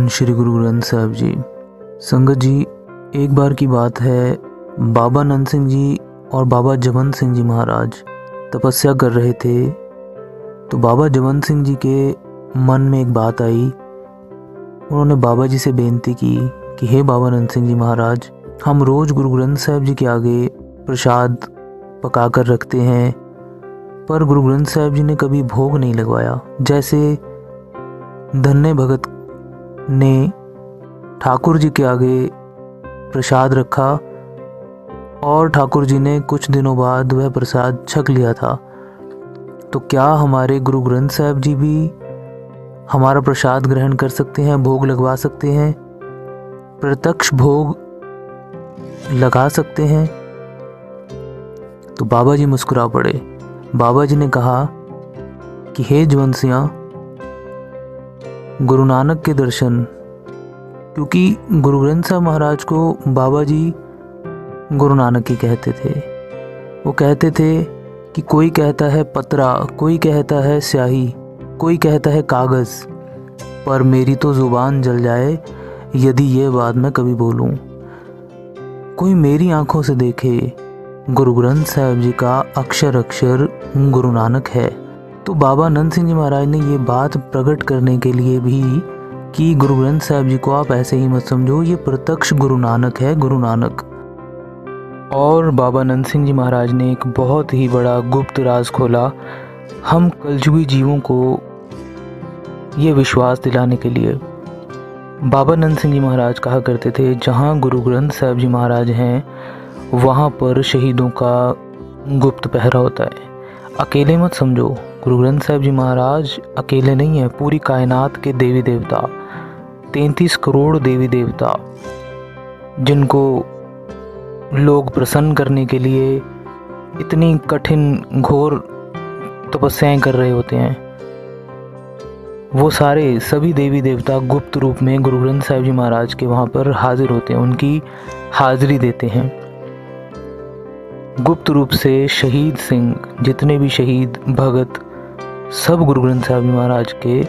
धन श्री गुरु ग्रंथ साहिब जी। संगत जी, एक बार की बात है, बाबा नंद सिंह जी और बाबा जवंत सिंह जी महाराज तपस्या कर रहे थे। तो बाबा जवंत सिंह जी के मन में एक बात आई। उन्होंने बाबा जी से बेनती की कि हे बाबा नंद सिंह जी महाराज, हम रोज़ गुरु ग्रंथ साहिब जी के आगे प्रसाद पका कर रखते हैं, पर गुरु ग्रंथ साहिब जी ने कभी भोग नहीं लगवाया। जैसे धन्य भगत ने ठाकुर जी के आगे प्रसाद रखा और ठाकुर जी ने कुछ दिनों बाद वह प्रसाद छक लिया था, तो क्या हमारे गुरु ग्रंथ साहिब जी भी हमारा प्रसाद ग्रहण कर सकते हैं, भोग लगवा सकते हैं, प्रत्यक्ष भोग लगा सकते हैं? तो बाबा जी मुस्कुरा पड़े। बाबा जी ने कहा कि हे जवंत सिंह, गुरु नानक के दर्शन, क्योंकि गुरु ग्रंथ साहब महाराज को बाबा जी गुरु नानक ही कहते थे। वो कहते थे कि कोई कहता है पतरा, कोई कहता है स्याही, कोई कहता है कागज़, पर मेरी तो ज़ुबान जल जाए यदि ये बात मैं कभी बोलूं। कोई मेरी आंखों से देखे गुरु ग्रंथ साहिब जी का अक्षर अक्षर गुरु नानक है। तो बाबा नंद सिंह जी महाराज ने ये बात प्रकट करने के लिए भी कि गुरु ग्रंथ साहिब जी को आप ऐसे ही मत समझो, ये प्रत्यक्ष गुरु नानक है, गुरु नानक। और बाबा नंद सिंह जी महाराज ने एक बहुत ही बड़ा गुप्त राज खोला हम कलजुगी जीवों को ये विश्वास दिलाने के लिए। बाबा नंद सिंह जी महाराज कहा करते थे, जहाँ गुरु ग्रंथ साहिब जी महाराज हैं वहाँ पर शहीदों का गुप्त पहरा होता है। अकेले मत समझो, गुरु ग्रंथ साहिब जी महाराज अकेले नहीं है, पूरी कायनात के देवी देवता, 33 करोड़ देवी देवता, जिनको लोग प्रसन्न करने के लिए इतनी कठिन घोर तपस्याएं कर रहे होते हैं, वो सारे सभी देवी देवता गुप्त रूप में गुरु ग्रंथ साहिब जी महाराज के वहाँ पर हाजिर होते हैं, उनकी हाजिरी देते हैं। गुप्त रूप से शहीद सिंह, जितने भी शहीद भगत, सब गुरु ग्रंथ साहिब जी महाराज के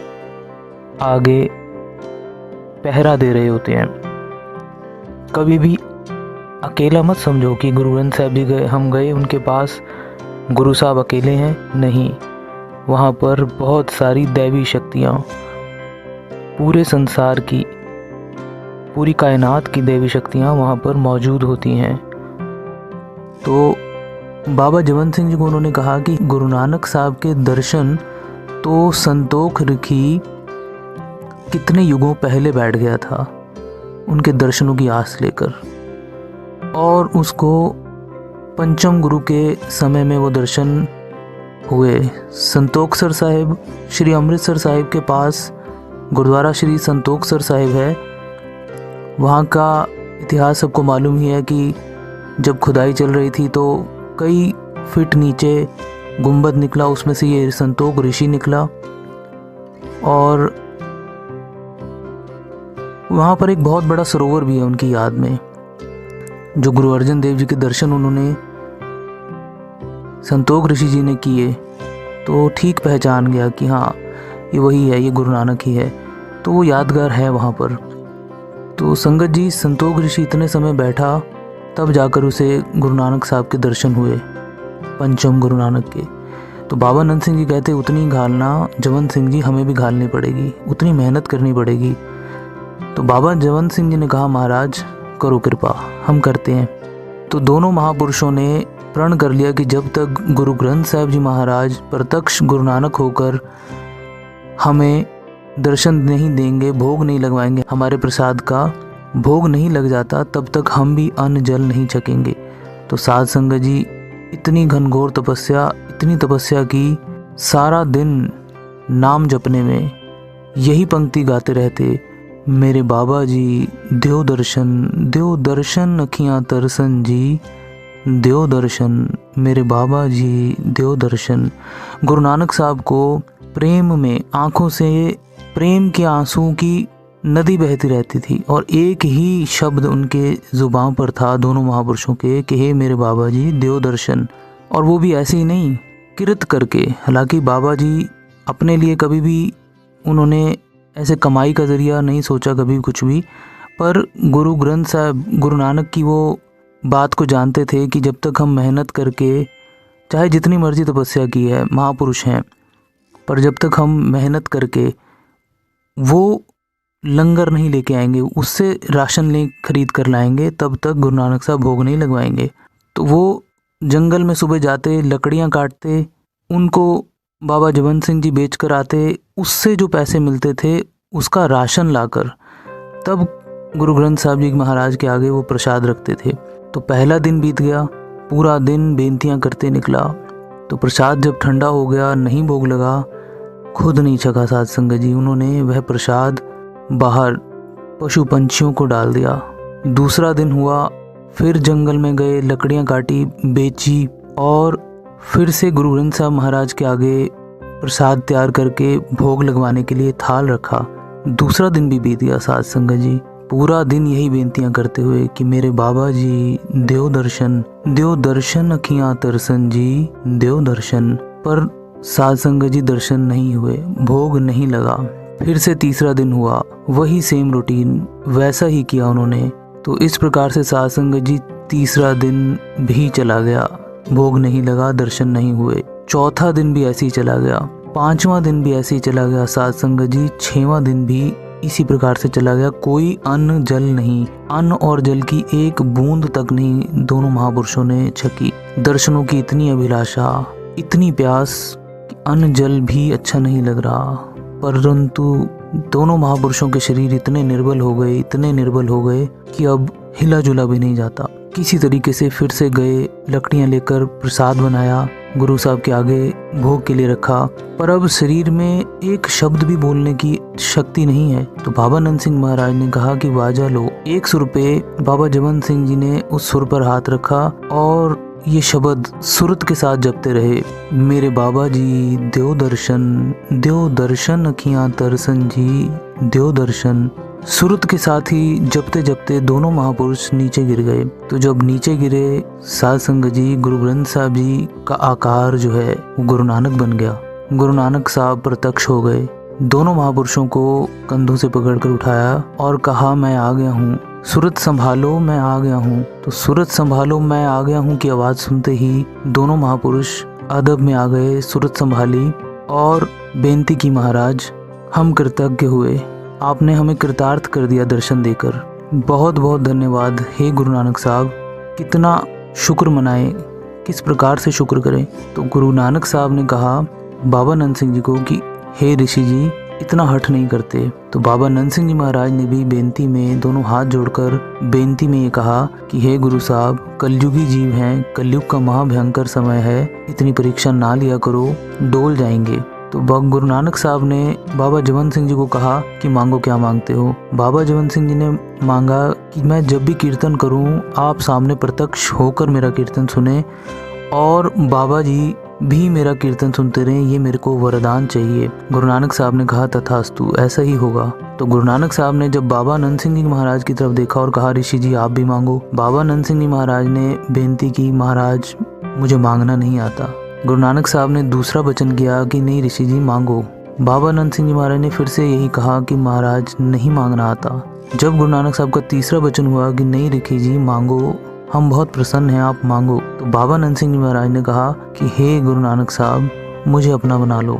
आगे पहरा दे रहे होते हैं। कभी भी अकेला मत समझो कि गुरु ग्रंथ साहिब जी हम गए उनके पास, गुरु साहब अकेले हैं, नहीं। वहाँ पर बहुत सारी दैवी शक्तियाँ, पूरे संसार की, पूरी कायनात की दैवी शक्तियाँ वहाँ पर मौजूद होती हैं। तो बाबा जवंत सिंह जी को उन्होंने कहा कि गुरु नानक साहब के दर्शन तो संतोख रखी कितने युगों पहले बैठ गया था उनके दर्शनों की आस लेकर, और उसको पंचम गुरु के समय में वो दर्शन हुए। संतोखसर साहिब, श्री अमृतसर साहिब के पास गुरुद्वारा श्री संतोखसर साहिब है। वहाँ का इतिहास सबको मालूम ही है कि जब खुदाई चल रही थी तो कई फीट नीचे गुंबद निकला, उसमें से ये संतोख ऋषि निकला। और वहाँ पर एक बहुत बड़ा सरोवर भी है उनकी याद में। जो गुरु अर्जन देव जी के दर्शन उन्होंने संतोख ऋषि जी ने किए, तो ठीक पहचान गया कि हाँ ये वही है, ये गुरु नानक ही है। तो वो यादगार है वहाँ पर। तो संगत जी, संतोख ऋषि इतने समय बैठा, तब जाकर उसे गुरु नानक साहब के दर्शन हुए, पंचम गुरु नानक के। तो बाबा नंद सिंह जी कहते, उतनी घालना जवंत सिंह जी हमें भी घालनी पड़ेगी, उतनी मेहनत करनी पड़ेगी। तो बाबा जवंत सिंह जी ने कहा, महाराज करो कृपा, हम करते हैं। तो दोनों महापुरुषों ने प्रण कर लिया कि जब तक गुरु ग्रंथ साहिब जी महाराज प्रत्यक्ष गुरु नानक होकर हमें दर्शन नहीं देंगे, भोग नहीं लगवाएंगे, हमारे प्रसाद का भोग नहीं लग जाता, तब तक हम भी अन्न जल नहीं छकेंगे। तो साध संगत जी, इतनी घनघोर तपस्या, इतनी तपस्या की, सारा दिन नाम जपने में यही पंक्ति गाते रहते, मेरे बाबा जी देव दर्शन अखियाँ तरसन जी, देव दर्शन, मेरे बाबा जी देव दर्शन। गुरु नानक साहब को प्रेम में, आँखों से प्रेम के आंसू की नदी बहती रहती थी, और एक ही शब्द उनके ज़ुबान पर था दोनों महापुरुषों के कि हे मेरे बाबा जी देव दर्शन। और वो भी ऐसे ही नहीं, किरत करके। हालांकि बाबा जी अपने लिए कभी भी उन्होंने ऐसे कमाई का ज़रिया नहीं सोचा कभी कुछ भी, पर गुरु ग्रंथ साहब गुरु नानक की वो बात को जानते थे कि जब तक हम मेहनत करके, चाहे जितनी मर्जी तपस्या की है, महापुरुष हैं, पर जब तक हम मेहनत करके वो लंगर नहीं लेके आएंगे, उससे राशन ले खरीद कर लाएंगे, तब तक गुरु नानक साहब भोग नहीं लगवाएंगे। तो वो जंगल में सुबह जाते, लकड़ियाँ काटते, उनको बाबा जवंत सिंह जी बेच कर आते, उससे जो पैसे मिलते थे उसका राशन लाकर तब गुरु ग्रंथ साहब जी महाराज के आगे वो प्रसाद रखते थे। तो पहला दिन बीत गया, पूरा दिन बेनतियाँ करते निकला। तो प्रसाद जब ठंडा हो गया, नहीं भोग लगा, खुद नहीं छका साध संगत जी, उन्होंने वह प्रसाद बाहर पशु पंछियों को डाल दिया। दूसरा दिन हुआ, फिर जंगल में गए, लकड़ियाँ काटी, बेची और फिर से गुरु ग्रंथ साहब महाराज के आगे प्रसाद तैयार करके भोग लगवाने के लिए थाल रखा। दूसरा दिन भी बीत गया साध संगत जी, पूरा दिन यही बेनतियां करते हुए कि मेरे बाबा जी देव दर्शन अखियां तरसन जी देव दर्शन, पर साध संगत जी दर्शन नहीं हुए, भोग नहीं लगा। फिर से तीसरा दिन हुआ, वही सेम रूटीन, वैसा ही किया उन्होंने। तो इस प्रकार से साध संगत जी तीसरा दिन भी चला गया, भोग नहीं लगा, दर्शन नहीं हुए। चौथा दिन भी ऐसे ही चला गया, पांचवा दिन भी ऐसे ही चला गया साध संगत जी, छठवां दिन भी इसी प्रकार से चला गया। कोई अन्न जल नहीं, अन्न और जल की एक बूंद तक नहीं दोनों महापुरुषों ने छकी। दर्शनों की इतनी अभिलाषा, इतनी प्यास कि अन्न जल भी अच्छा नहीं लग रहा, परंतु दोनों महापुरुषों के शरीर इतने निर्बल हो गए कि अब हिला जुला भी नहीं जाता। किसी तरीके से फिर से गए, लकड़ियां लेकर प्रसाद बनाया, गुरु साहब के आगे भोग के लिए रखा, पर अब शरीर में एक शब्द भी बोलने की शक्ति नहीं है। तो बाबा नंद सिंह महाराज ने कहा कि बाजा लो। एक सुर पे बाबा जवंत सिंह जी ने उस सुर पर हाथ रखा और ये शब्द सुरत के साथ जपते रहे, मेरे बाबा जी देव दर्शन अखियां तरसन जी देव दर्शन। सुरत के साथ ही जपते जपते दोनों महापुरुष नीचे गिर गए। तो जब नीचे गिरे, साध संगत जी गुरु ग्रंथ साहब जी का आकार जो है वो गुरु नानक बन गया। गुरु नानक साहब प्रत्यक्ष हो गए, दोनों महापुरुषों को कंधों से पकड़कर उठाया और कहा मैं आ गया हूँ, सूरत संभालो मैं आ गया हूँ। तो सूरत संभालो मैं आ गया हूँ की आवाज़ सुनते ही दोनों महापुरुष अदब में आ गए, सूरत संभाली और बेनती की, महाराज हम कृतज्ञ हुए, आपने हमें कृतार्थ कर दिया दर्शन देकर, बहुत बहुत धन्यवाद हे गुरु नानक साहब। कितना शुक्र मनाएं, किस प्रकार से शुक्र करें। तो गुरु नानक साहब ने कहा बाबा नंद सिंह जी को कि हे ऋषि जी इतना हठ नहीं करते। तो बाबा नंद सिंह जी महाराज ने भी बेनती में दोनों हाथ जोड़कर बेनती में ये कहा कि हे गुरु साहब, कलयुगी जीव हैं, कलयुग का महाभयंकर समय है, इतनी परीक्षा ना लिया करो, डोल जाएंगे। तो गुरु नानक साहब ने बाबा जवंत सिंह जी को कहा कि मांगो, क्या मांगते हो। बाबा जवंत सिंह जी ने मांगा कि मैं जब भी कीर्तन करूं आप सामने प्रत्यक्ष होकर मेरा कीर्तन सुने और बाबा जी भी मेरा कीर्तन सुनते रहें, ये मेरे को वरदान चाहिए। गुरु नानक साहब ने कहा तथास्तु, ऐसा ही होगा। तो गुरु नानक साहब ने जब बाबा नंद सिंह जी महाराज की तरफ देखा और कहा ऋषि जी आप भी मांगो। बाबा नंद सिंह जी महाराज ने बेनती की, महाराज मुझे मांगना नहीं आता। गुरु नानक साहब ने दूसरा वचन किया कि नहीं ऋषि जी मांगो। बाबा नंद सिंह जी महाराज ने फिर से यही कहा कि महाराज नहीं मांगना आता। जब गुरु नानक साहब का तीसरा वचन हुआ कि नहीं ऋषि जी मांगो, हम बहुत प्रसन्न हैं, आप मांगो, तो बाबा नंद सिंह जी महाराज ने कहा कि हे गुरु नानक साहब मुझे अपना बना लो।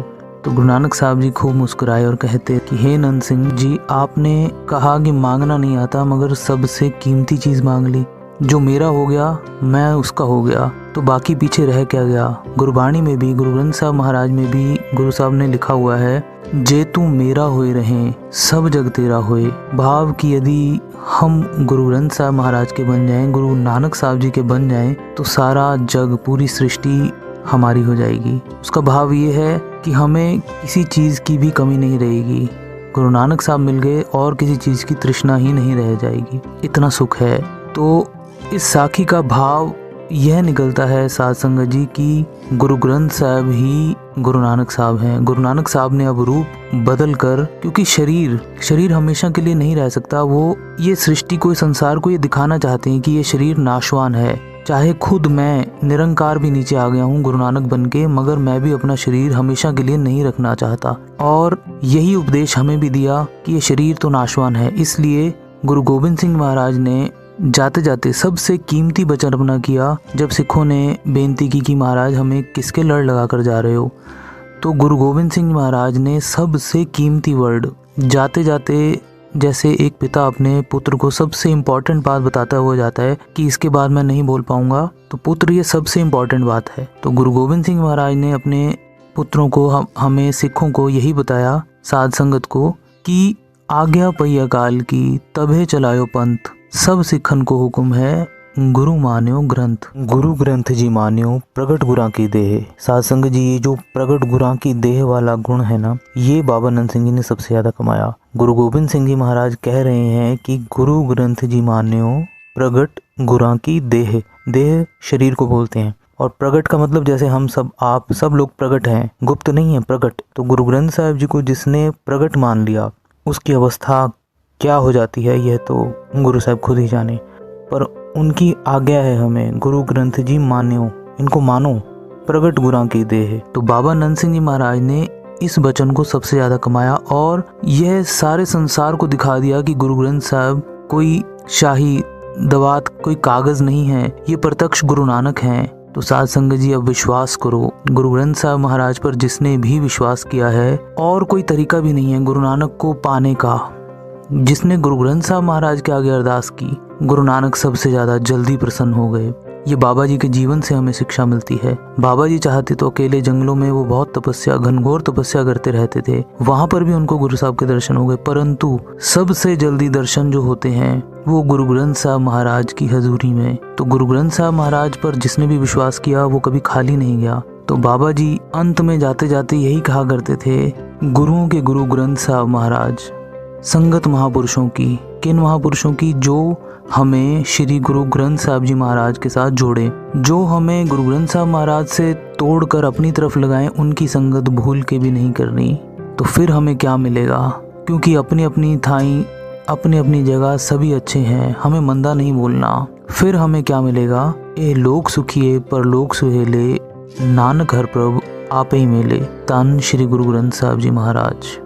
तो गुरु नानक साहब जी खूब मुस्कुराए और कहते कि हे नंद सिंह जी, आपने कहा कि मांगना नहीं आता, मगर सबसे कीमती चीज़ मांग ली। जो मेरा हो गया मैं उसका हो गया, तो बाकी पीछे रह क्या गया। गुरबाणी में भी, गुरु ग्रंथ साहब महाराज में भी गुरु साहब ने लिखा हुआ है, जे तू मेरा होए रहें सब जग तेरा होए। भाव कि यदि हम गुरु ग्रंथ साहब महाराज के बन जाएं, गुरु नानक साहब जी के बन जाएं, तो सारा जग, पूरी सृष्टि हमारी हो जाएगी। उसका भाव ये है कि हमें किसी चीज़ की भी कमी नहीं रहेगी। गुरु नानक साहब मिल गए और किसी चीज़ की तृष्णा ही नहीं रह जाएगी, इतना सुख है। तो इस साखी का भाव यह निकलता है साध संगत जी की गुरु ग्रंथ साहब ही गुरु नानक साहब हैं। गुरु नानक साहब ने अब रूप बदल कर, क्योंकि शरीर हमेशा के लिए नहीं रह सकता, वो ये सृष्टि को, संसार को ये दिखाना चाहते हैं कि ये शरीर नाशवान है, चाहे खुद मैं निरंकार भी नीचे आ गया हूँ गुरु नानक बन के, मगर मैं भी अपना शरीर हमेशा के लिए नहीं रखना चाहता। और यही उपदेश हमें भी दिया कि ये शरीर तो नाशवान है। इसलिए गुरु गोबिंद सिंह महाराज ने जाते जाते सबसे कीमती वचन अपना किया। जब सिखों ने बेनती की कि महाराज हमें किसके लड़ लगा कर जा रहे हो, तो गुरु गोबिंद सिंह महाराज ने सबसे कीमती वर्ड जाते जाते, जैसे एक पिता अपने पुत्र को सबसे इम्पोर्टेंट बात बताता हुआ जाता है कि इसके बाद मैं नहीं बोल पाऊंगा, तो पुत्र ये सबसे इम्पोर्टेंट बात है। तो गुरु गोबिंद सिंह महाराज ने अपने पुत्रों को, हमें सिखों को यही बताया, साध संगत को, कि आज्ञा पई अकाल की तभे चलायो पंथ, सब सिखन को हुक्म है गुरु मान्यो ग्रंथ। गुरु ग्रंथ जी मान्यो प्रगट गुरां की देह। साध संगत जी, ये जो प्रगट गुरां की देह वाला गुण है ना, ये बाबा नंद सिंह जी ने सबसे ज्यादा कमाया। गुरु गोबिंद सिंह जी महाराज कह रहे हैं कि गुरु ग्रंथ जी मान्यो प्रगट गुरां की देह। देह शरीर को बोलते हैं, और प्रगट का मतलब जैसे हम सब, आप सब लोग प्रगट हैं, गुप्त नहीं है, प्रगट। तो गुरु ग्रंथ साहिब जी को जिसने प्रगट मान लिया, उसकी अवस्था क्या हो जाती है यह तो गुरु साहब खुद ही जाने। पर उनकी आज्ञा है हमें, गुरु ग्रंथ जी मान्यो, इनको मानो, प्रगट गुरां की देह। तो बाबा नंद सिंह जी महाराज ने इस वचन को सबसे ज्यादा कमाया, और यह सारे संसार को दिखा दिया कि गुरु ग्रंथ साहब कोई शाही दवात, कोई कागज नहीं है, ये प्रत्यक्ष गुरु नानक हैं। तो साध संगत जी, अब विश्वास करो गुरु ग्रंथ साहब महाराज पर। जिसने भी विश्वास किया है, और कोई तरीका भी नहीं है गुरु नानक को पाने का। जिसने गुरु ग्रंथ साहब महाराज के आगे अरदास की, गुरु नानक सबसे ज्यादा जल्दी प्रसन्न हो गए। ये बाबा जी के जीवन से हमें शिक्षा मिलती है। बाबा जी चाहते तो अकेले जंगलों में वो बहुत तपस्या, घनघोर तपस्या करते रहते थे, वहां पर भी उनको गुरु साहब के दर्शन हो गए। परंतु सबसे जल्दी दर्शन जो होते हैं वो गुरु ग्रंथ साहब महाराज की हजूरी में। तो गुरु ग्रंथ साहब महाराज पर जिसने भी विश्वास किया वो कभी खाली नहीं गया। तो बाबा जी अंत में जाते जाते यही कहा करते थे, गुरुओं के गुरु ग्रंथ साहब महाराज, संगत महापुरुषों की। किन महापुरुषों की? जो हमें श्री गुरु ग्रंथ साहब जी महाराज के साथ जोड़े, जो हमें गुरु ग्रंथ साहब महाराज से तोड़कर अपनी तरफ लगाएं, उनकी संगत भूल के भी नहीं करनी। तो फिर हमें क्या मिलेगा? क्योंकि अपनी अपनी थाई, अपनी अपनी जगह सभी अच्छे हैं, हमें मंदा नहीं बोलना। फिर हमें क्या मिलेगा? ए लोक सुखिए पर लोक सुहेले, नानक हर प्रभु आपे ही मेले। धन श्री गुरु ग्रंथ साहब जी महाराज।